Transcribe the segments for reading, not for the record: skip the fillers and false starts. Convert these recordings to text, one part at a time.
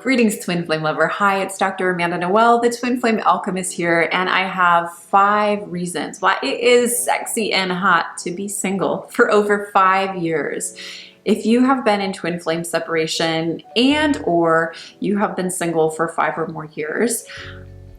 Greetings, Twin Flame Lover. Hi, it's Dr. Amanda Noelle, the Twin Flame Alchemist here, and I have 5 reasons why it is sexy and hot to be single for over 5 years. If you have been in twin flame separation and or you have been single for 5 or more years,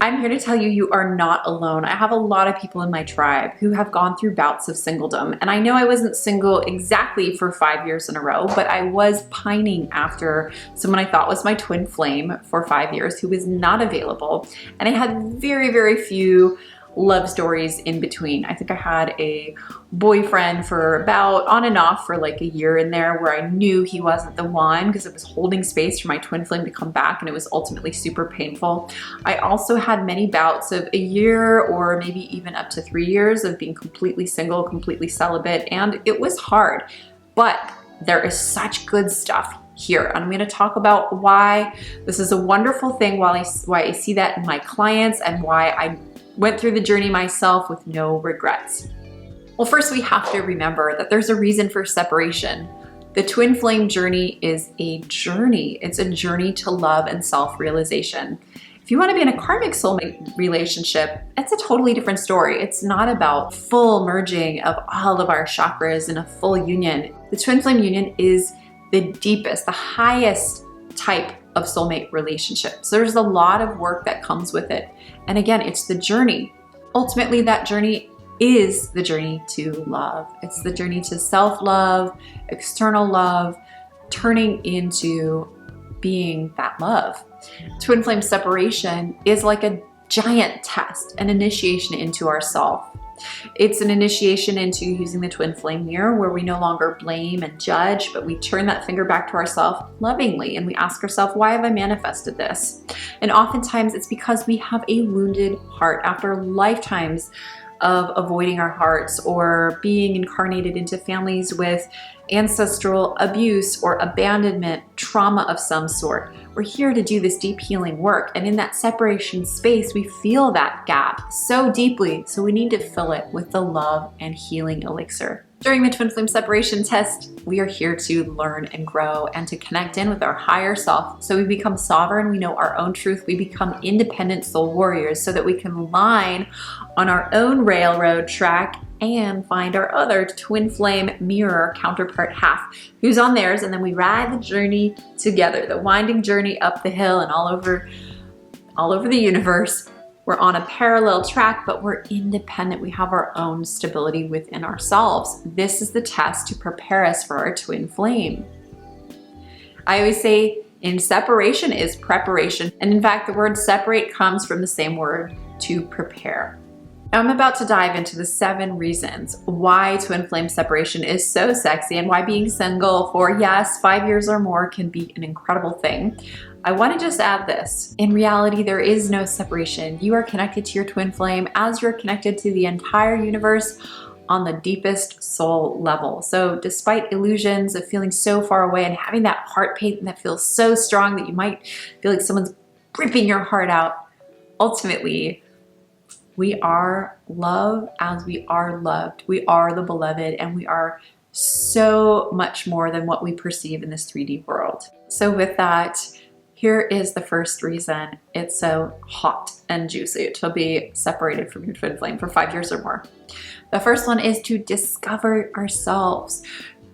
I'm here to tell you, you are not alone. I have a lot of people in my tribe who have gone through bouts of singledom. And I know I wasn't single exactly for 5 years in a row, but I was pining after someone I thought was my twin flame for 5 years who was not available. And I had very, very few love stories in between. I think I had a boyfriend for about on and off for like a year in there where I knew he wasn't the one because it was holding space for my twin flame to come back, and it was ultimately super painful. I also had many bouts of a year or maybe even up to 3 years of being completely single, completely celibate, and it was hard. But there is such good stuff here. I'm going to talk about why this is a wonderful thing, why I see that in my clients, and why I went through the journey myself with no regrets. Well, first we have to remember that there's a reason for separation. The twin flame journey is a journey. It's a journey to love and self-realization. If you want to be in a karmic soulmate relationship, it's a totally different story. It's not about full merging of all of our chakras in a full union. The twin flame union is the deepest, the highest type of soulmate relationship. So there's a lot of work that comes with it. And again, it's the journey. Ultimately, that journey is the journey to love. It's the journey to self-love, external love, turning into being that love. Twin flame separation is like a giant test, an initiation into ourself. It's an initiation into using the twin flame mirror where we no longer blame and judge, but we turn that finger back to ourselves lovingly and we ask ourselves, why have I manifested this? And oftentimes it's because we have a wounded heart after lifetimes of avoiding our hearts or being incarnated into families with ancestral abuse or abandonment, trauma of some sort. We're here to do this deep healing work, and in that separation space, we feel that gap so deeply, so we need to fill it with the love and healing elixir. During the twin flame separation test, we are here to learn and grow and to connect in with our higher self. So we become sovereign, we know our own truth, we become independent soul warriors so that we can align on our own railroad track and find our other twin flame mirror counterpart half who's on theirs, and then we ride the journey together, the winding journey up the hill and all over the universe. We're on a parallel track, but we're independent. We have our own stability within ourselves. This is the test to prepare us for our twin flame. I always say in separation is preparation. And in fact, the word separate comes from the same word, to prepare. I'm about to dive into the 7 reasons why twin flame separation is so sexy and why being single for, yes, 5 years or more can be an incredible thing. I want to just add this. In reality, there is no separation. You are connected to your twin flame as you're connected to the entire universe on the deepest soul level. So despite illusions of feeling so far away and having that heart pain that feels so strong that you might feel like someone's ripping your heart out, ultimately, we are love as we are loved. We are the beloved, and we are so much more than what we perceive in this 3D world. So with that, here is the first reason it's so hot and juicy to be separated from your twin flame for 5 years or more. The first one is to discover ourselves.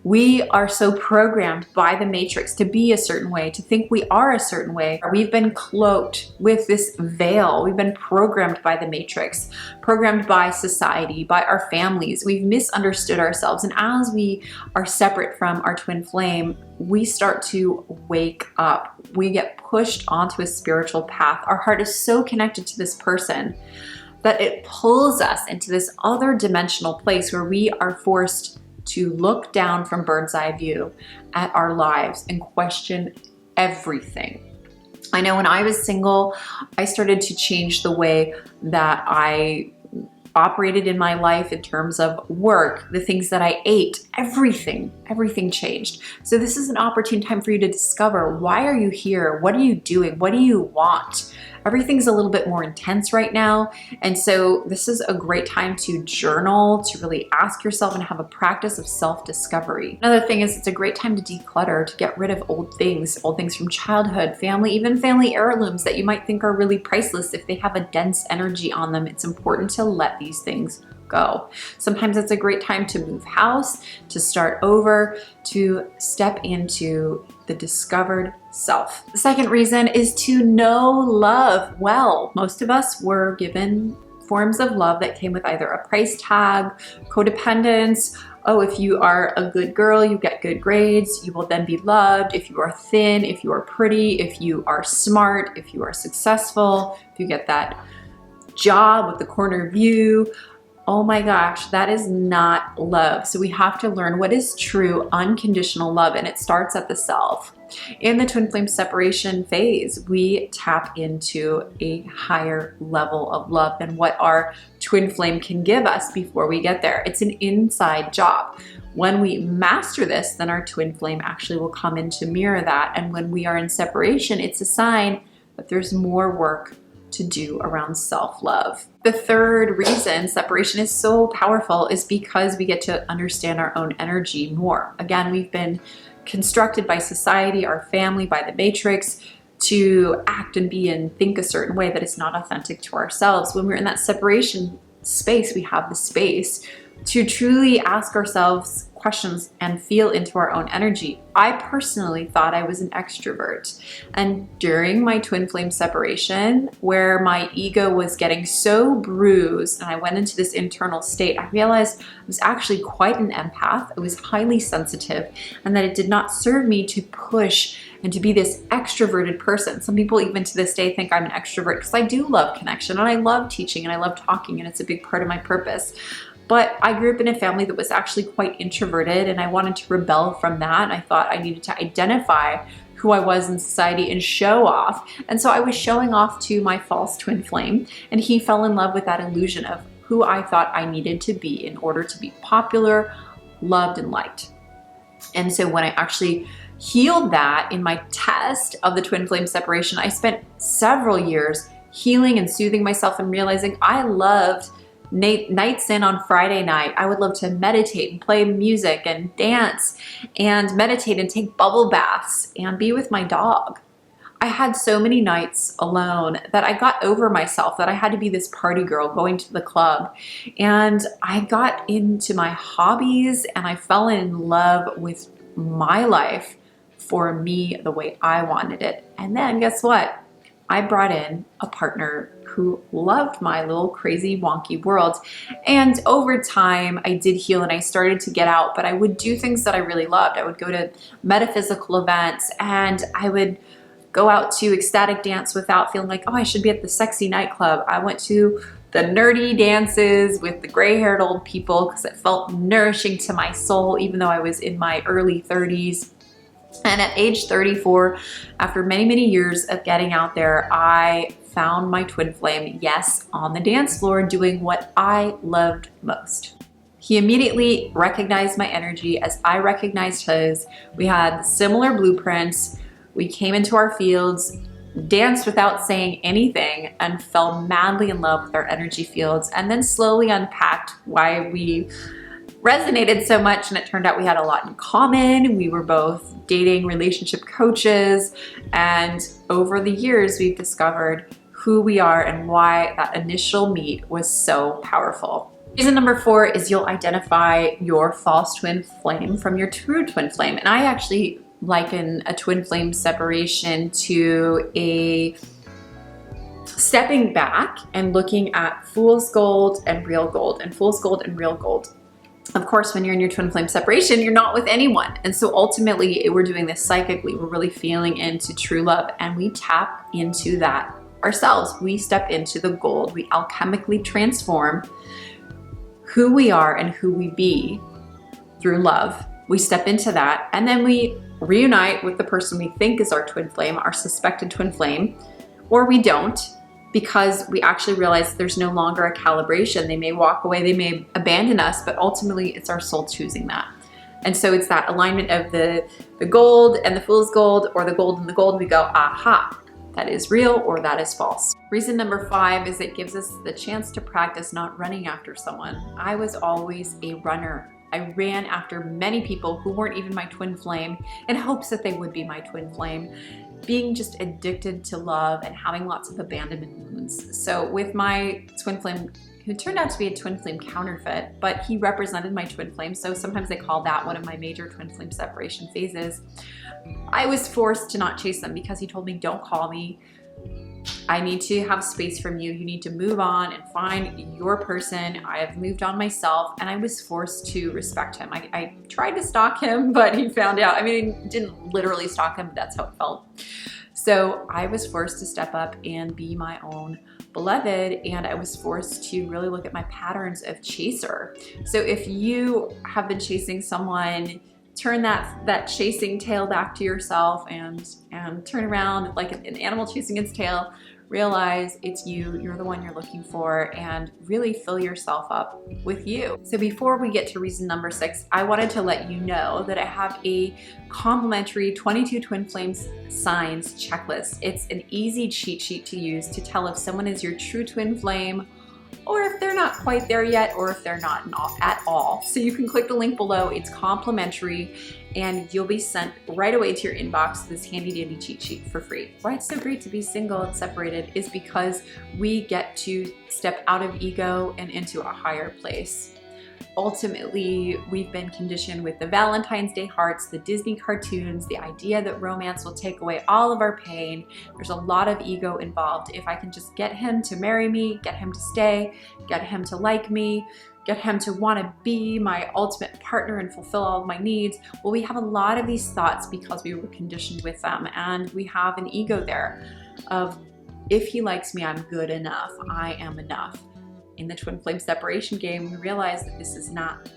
We are so programmed by the matrix to be a certain way, to think we are a certain way. We've been cloaked with this veil. We've been programmed by the matrix, programmed by society, by our families. We've misunderstood ourselves. And as we are separate from our twin flame, we start to wake up. We get pushed onto a spiritual path. Our heart is so connected to this person that it pulls us into this other dimensional place where we are forced to look down from bird's eye view at our lives and question everything. I know when I was single, I started to change the way that I operated in my life in terms of work, the things that I ate, everything changed. So this is an opportune time for you to discover, why are you here? What are you doing? What do you want? everything's a little bit more intense right now. And so this is a great time to journal, to really ask yourself and have a practice of self-discovery. Another thing is it's a great time to declutter, to get rid of old things from childhood, family, even family heirlooms that you might think are really priceless. If they have a dense energy on them, it's important to let these things go. Sometimes it's a great time to move house, to start over, to step into the discovered self. The second reason is to know love well. Most of us were given forms of love that came with either a price tag, codependence. Oh, if you are a good girl, you get good grades, you will then be loved. If you are thin, if you are pretty, if you are smart, if you are successful, if you get that job with the corner view, oh my gosh, that is not love. So we have to learn what is true unconditional love, and it starts at the self. In the twin flame separation phase, we tap into a higher level of love than what our twin flame can give us before we get there. It's an inside job. When we master this, then our twin flame actually will come in to mirror that. And when we are in separation, it's a sign that there's more work to do around self-love. The third reason separation is so powerful is because we get to understand our own energy more. Again, we've been constructed by society, our family, by the matrix to act and be and think a certain way that is not authentic to ourselves. When we're in that separation space, we have the space to truly ask ourselves questions and feel into our own energy. I personally thought I was an extrovert. And during my twin flame separation, where my ego was getting so bruised and I went into this internal state, I realized I was actually quite an empath. I was highly sensitive, and that it did not serve me to push and to be this extroverted person. Some people even to this day think I'm an extrovert because I do love connection and I love teaching and I love talking, and it's a big part of my purpose. But I grew up in a family that was actually quite introverted, and I wanted to rebel from that. And I thought I needed to identify who I was in society and show off. And so I was showing off to my false twin flame, and he fell in love with that illusion of who I thought I needed to be in order to be popular, loved, and liked. And so when I actually healed that in my test of the twin flame separation, I spent several years healing and soothing myself and realizing I loved nights in on Friday night. I would love to meditate and play music and dance and meditate and take bubble baths and be with my dog. I had so many nights alone that I got over myself, that I had to be this party girl going to the club. And I got into my hobbies and I fell in love with my life for me the way I wanted it. And then guess what? I brought in a partner who loved my little crazy wonky world. And over time, I did heal and I started to get out, but I would do things that I really loved. I would go to metaphysical events and I would go out to ecstatic dance without feeling like, oh, I should be at the sexy nightclub. I went to the nerdy dances with the gray-haired old people because it felt nourishing to my soul, even though I was in my early 30s. And at age 34, after many, many years of getting out there, I found my twin flame, yes, on the dance floor doing what I loved most. He immediately recognized my energy as I recognized his. We had similar blueprints. We came into our fields, danced without saying anything, and fell madly in love with our energy fields, and then slowly unpacked why we resonated so much. And it turned out we had a lot in common. We were both dating relationship coaches, and over the years we've discovered who we are and why that initial meet was so powerful. Reason number 4 is you'll identify your false twin flame from your true twin flame. And I actually liken a twin flame separation to a stepping back and looking at fool's gold and real gold, and fool's gold and real gold. Of course, when you're in your twin flame separation, you're not with anyone. And so ultimately, we're doing this psychically. We're really feeling into true love, and we tap into that ourselves. We step into the gold. We alchemically transform who we are and who we be through love. We step into that, and then we reunite with the person we think is our twin flame, our suspected twin flame, or we don't, because we actually realize there's no longer a calibration. They may walk away, they may abandon us, but ultimately it's our soul choosing that. And so it's that alignment of the gold and the fool's gold, or the gold and the gold. We go, aha, that is real or that is false. Reason number 5 is it gives us the chance to practice not running after someone. I was always a runner. I ran after many people who weren't even my twin flame in hopes that they would be my twin flame, being just addicted to love and having lots of abandonment wounds. So with my twin flame, who turned out to be a twin flame counterfeit, but he represented my twin flame, so sometimes they call that one of my major twin flame separation phases, I was forced to not chase them because he told me, don't call me. I need to have space from you. You need to move on and find your person. I have moved on myself, and I was forced to respect him. I tried to stalk him, but he found out. I mean, didn't literally stalk him, but that's how it felt. So I was forced to step up and be my own beloved, and I was forced to really look at my patterns of chaser. So if you have been chasing someone, turn that chasing tail back to yourself and turn around like an animal chasing its tail. Realize it's you, you're the one you're looking for, and really fill yourself up with you. So before we get to reason number 6, I wanted to let you know that I have a complimentary 22 twin flames signs checklist. It's an easy cheat sheet to use to tell if someone is your true twin flame, or if they're not quite there yet, or if they're not at all. So you can click the link below, it's complimentary, and you'll be sent right away to your inbox this handy dandy cheat sheet for free. Why it's so great to be single and separated is because we get to step out of ego and into a higher place. Ultimately, we've been conditioned with the Valentine's Day hearts, the Disney cartoons, the idea that romance will take away all of our pain. There's a lot of ego involved. If I can just get him to marry me, get him to stay, get him to like me, get him to want to be my ultimate partner and fulfill all of my needs. Well, we have a lot of these thoughts because we were conditioned with them, and we have an ego there of, if he likes me, I'm good enough, I am enough. In the twin flame separation game, we realize that this is not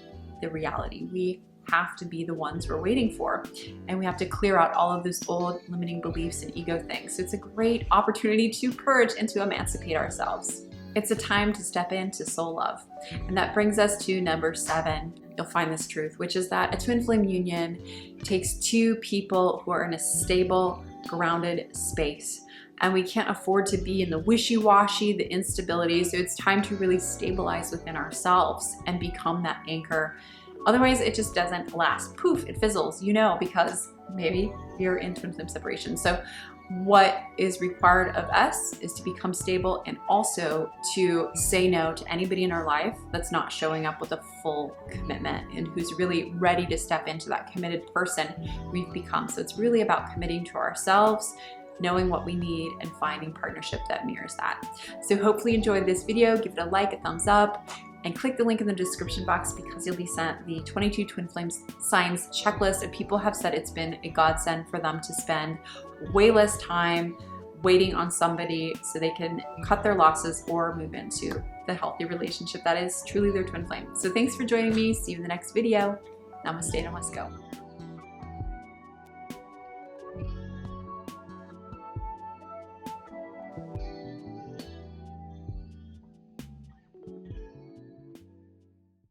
the reality. We have to be the ones we're waiting for, and we have to clear out all of those old limiting beliefs and ego things. So it's a great opportunity to purge and to emancipate ourselves. It's a time to step into soul love. And that brings us to number 7. You'll find this truth, which is that a twin flame union takes 2 people who are in a stable, grounded space. And we can't afford to be in the wishy-washy, the instability. So it's time to really stabilize within ourselves and become that anchor. Otherwise, it just doesn't last. Poof, it fizzles, because maybe you're in twin flame separation. So what is required of us is to become stable and also to say no to anybody in our life that's not showing up with a full commitment and who's really ready to step into that committed person we've become. So it's really about committing to ourselves, knowing what we need, and finding partnership that mirrors that. So hopefully you enjoyed this video. Give it a like, a thumbs up, and click the link in the description box because you'll be sent the 22 twin flames signs checklist. And people have said it's been a godsend for them to spend way less time waiting on somebody so they can cut their losses or move into the healthy relationship that is truly their twin flame. So thanks for joining me. See you in the next video. Namaste, namaste. Go.